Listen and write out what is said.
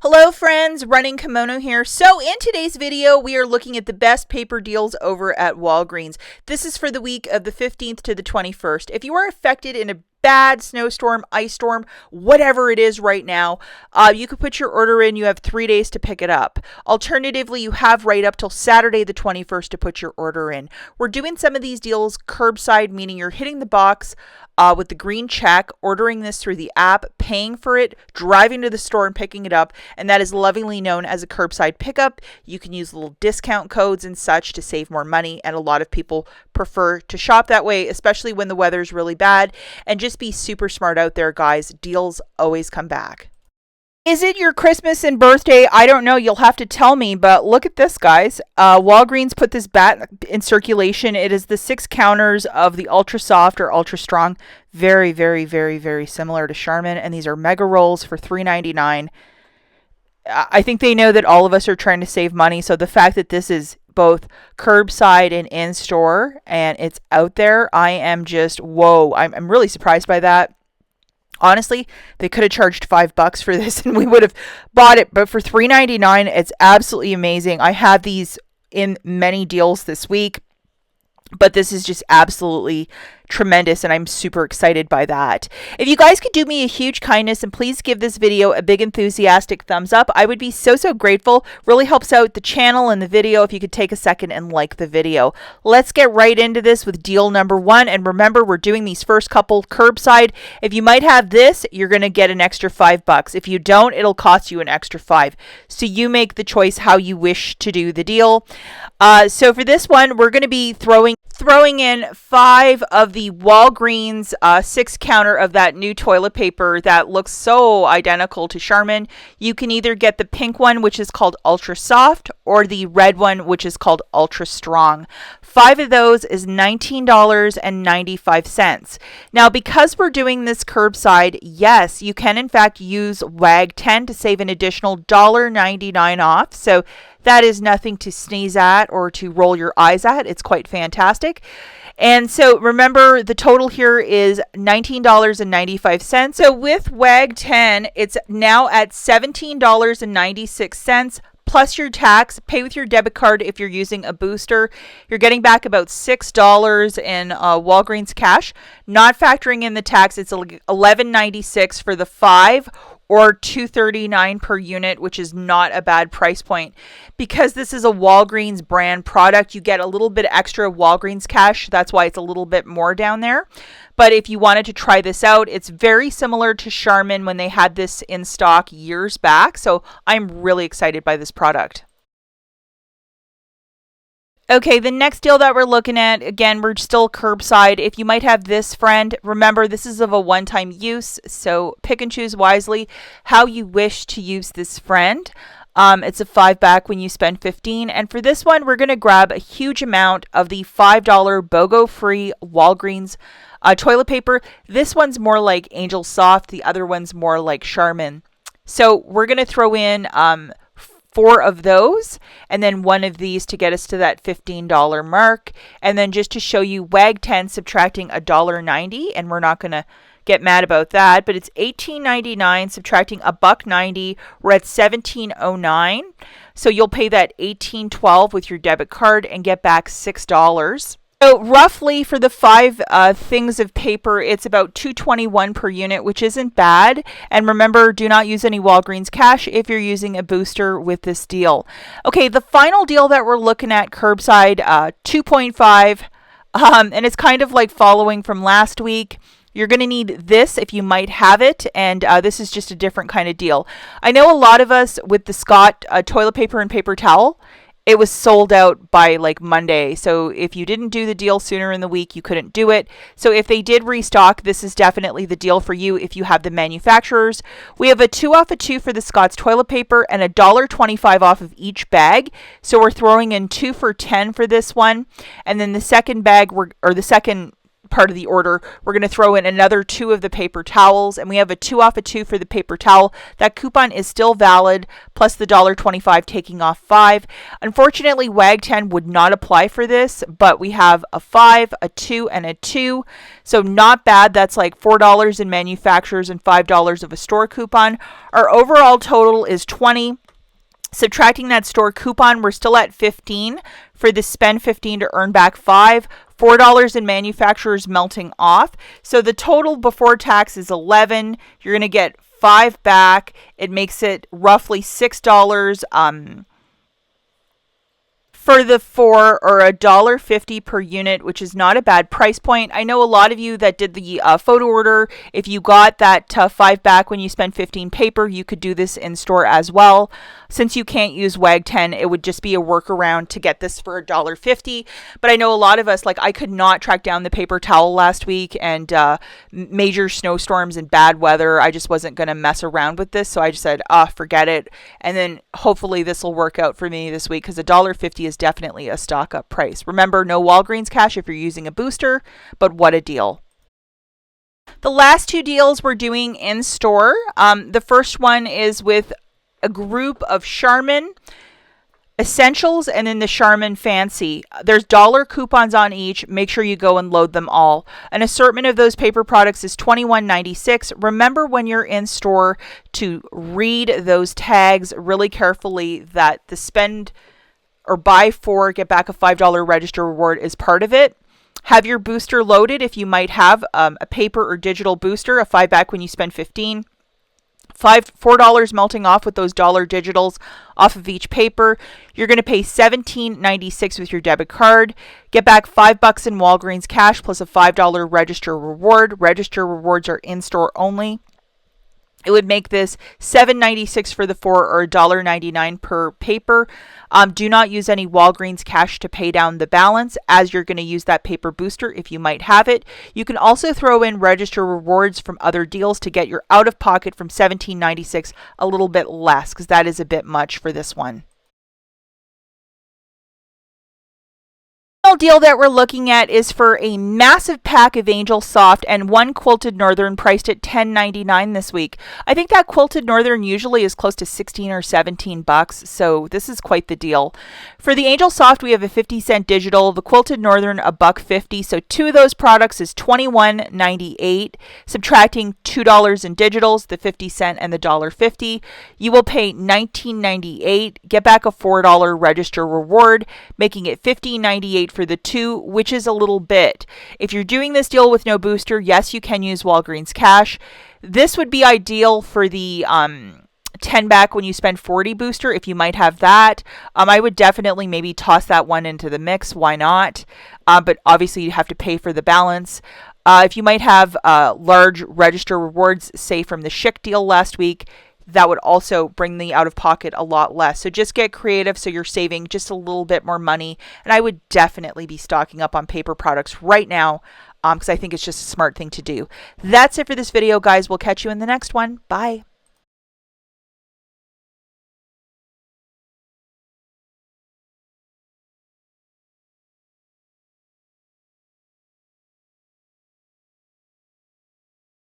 Hello friends, Running Kimono here. So in today's video, we are looking at the best paper deals over at Walgreens. This is for the week of the 15th to the 21st. If you are affected in a bad snowstorm, ice storm, whatever it is right now, you could put your order in. You have 3 days to pick it up. Alternatively, you have right up till Saturday the 21st to put your order in. We're doing some of these deals curbside, meaning you're hitting the box with the green check, ordering this through the app, paying for it, driving to the store and picking it up, and that is lovingly known as a curbside pickup. You can use little discount codes and such to save more money, and a lot of people prefer to shop that way, especially when the weather's really bad. And just be super smart out there, guys. Deals always come back. Is it your Christmas and birthday? I don't know. You'll have to tell me, but look at this, guys. Walgreens put this bat in circulation. It is the 6 counters of the Ultra Soft or Ultra Strong. Very, very, very, very similar to Charmin, and these are mega rolls for $3.99. I think they know that all of us are trying to save money, so the fact that this is both curbside and in-store, and it's out there, I am just, whoa. I'm really surprised by that. Honestly, they could have charged $5 for this and we would have bought it. But for $3.99, it's absolutely amazing. I have these in many deals this week, but this is just absolutely tremendous, and I'm super excited by that. If you guys could do me a huge kindness and please give this video a big enthusiastic thumbs up, I would be so grateful. Really helps out the channel and the video if you could take a second and like the video. Let's get right into this with deal number 1. And remember, we're doing these first couple curbside. If you might have this, you're going to get an extra $5. If you don't, it'll cost you an extra $5. So you make the choice how you wish to do the deal. So for this one, we're going to be throwing in 5 of the Walgreens 6 counter of that new toilet paper that looks so identical to Charmin. You can either get the pink one, which is called Ultra Soft, or the red one, which is called Ultra Strong. 5 of those is $19.95. Now, because we're doing this curbside, yes, you can in fact use WAG 10 to save an additional $1.99 off. So that is nothing to sneeze at or to roll your eyes at. It's quite fantastic. And so remember, the total here is $19.95. So with WAG 10, it's now at $17.96 plus your tax. Pay with your debit card if you're using a booster. You're getting back about $6 in Walgreens cash. Not factoring in the tax, it's $11.96 for the 5, or $2.39 per unit, which is not a bad price point. Because this is a Walgreens brand product, you get a little bit extra Walgreens cash. That's why it's a little bit more down there. But if you wanted to try this out, it's very similar to Charmin when they had this in stock years back. So I'm really excited by this product. Okay, the next deal that we're looking at, again, we're still curbside. If you might have this, friend, remember this is of a one-time use, so pick and choose wisely how you wish to use this, friend. It's a $5 back when you spend $15. And for this one, we're going to grab a huge amount of the $5 BOGO-free Walgreens toilet paper. This one's more like Angel Soft. The other one's more like Charmin. So we're going to throw in 4 of those, and then 1 of these to get us to that $15 mark. And then just to show you WAG 10 subtracting $1.90, and we're not going to get mad about that, but it's $18.99 subtracting $1.90. We're at $17.09. So you'll pay that $18.12 with your debit card and get back $6. So roughly for the 5 things of paper, it's about $2.21 per unit, which isn't bad. And remember, do not use any Walgreens cash if you're using a booster with this deal. Okay, the final deal that we're looking at curbside, 2.5, and it's kind of like following from last week. You're going to need this if you might have it, and this is just a different kind of deal. I know a lot of us with the Scott toilet paper and paper towel, it was sold out by like Monday. So if you didn't do the deal sooner in the week, you couldn't do it. So if they did restock, this is definitely the deal for you if you have the manufacturers. We have a 2 off of 2 for the Scott's toilet paper and $1.25 off of each bag. So we're throwing in 2 for $10 for this one. And then the second bag, the second part of the order, we're going to throw in another 2 of the paper towels, and we have a 2 off of 2 for the paper towel. That coupon is still valid, plus the $1.25 taking off 5. Unfortunately, WAG 10 would not apply for this, but we have a 5, a 2, and a 2, so not bad. That's like $4 in manufacturers and $5 of a store coupon. Our overall total is 20. Subtracting that store coupon, we're still at 15 for the spend 15 to earn back 5. $4 in manufacturers melting off. So the total before tax is 11. You're going to get 5 back. It makes it roughly $6 for the 4, or $1.50 per unit, which is not a bad price point. I know a lot of you that did the photo order, if you got that 5 back when you spend 15 paper, you could do this in store as well. Since you can't use WAG 10, it would just be a workaround to get this for $1.50. But I know a lot of us, like I could not track down the paper towel last week, and major snowstorms and bad weather, I just wasn't going to mess around with this. So I just said, forget it. And then hopefully this will work out for me this week, because $1.50 is definitely a stock up price. Remember, no Walgreens cash if you're using a booster, but what a deal. The last 2 deals we're doing in store. The first one is with a group of Charmin Essentials and then the Charmin Fancy. There's dollar coupons on each. Make sure you go and load them all. An assortment of those paper products is $21.96. Remember when you're in store to read those tags really carefully, that the spend or buy 4, get back a $5 register reward is part of it. Have your booster loaded if you might have a paper or digital booster, a 5 back when you spend 15. $4 melting off with those dollar digitals off of each paper. You're going to pay $17.96 with your debit card. Get back $5 in Walgreens cash plus a $5 register reward. Register rewards are in-store only. It would make this $7.96 for the 4, or $1.99 per paper. Do not use any Walgreens cash to pay down the balance, as you're going to use that paper booster if you might have it. You can also throw in register rewards from other deals to get your out-of-pocket from $17.96 a little bit less, because that is a bit much for this one. Deal that we're looking at is for a massive pack of Angel Soft and 1 Quilted Northern, priced at $10.99 this week. I think that Quilted Northern usually is close to $16 or $17, so this is quite the deal. For the Angel Soft, we have a 50-cent digital, the Quilted Northern a $1.50, so 2 of those products is $21.98. Subtracting $2 in digitals, the 50-cent and the $1.50, you will pay $19.98. Get back a $4 register reward, making it $15.98 for the 2, which is a little bit. If you're doing this deal with no booster, yes, you can use Walgreens cash. This would be ideal for the 10 back when you spend 40 booster, if you might have that. I would definitely maybe toss that one into the mix. Why not? But obviously you have to pay for the balance. If you might have large register rewards, say from the Schick deal last week, that would also bring the out-of-pocket a lot less. So just get creative so you're saving just a little bit more money. And I would definitely be stocking up on paper products right now, because I think it's just a smart thing to do. That's it for this video, guys. We'll catch you in the next one. Bye.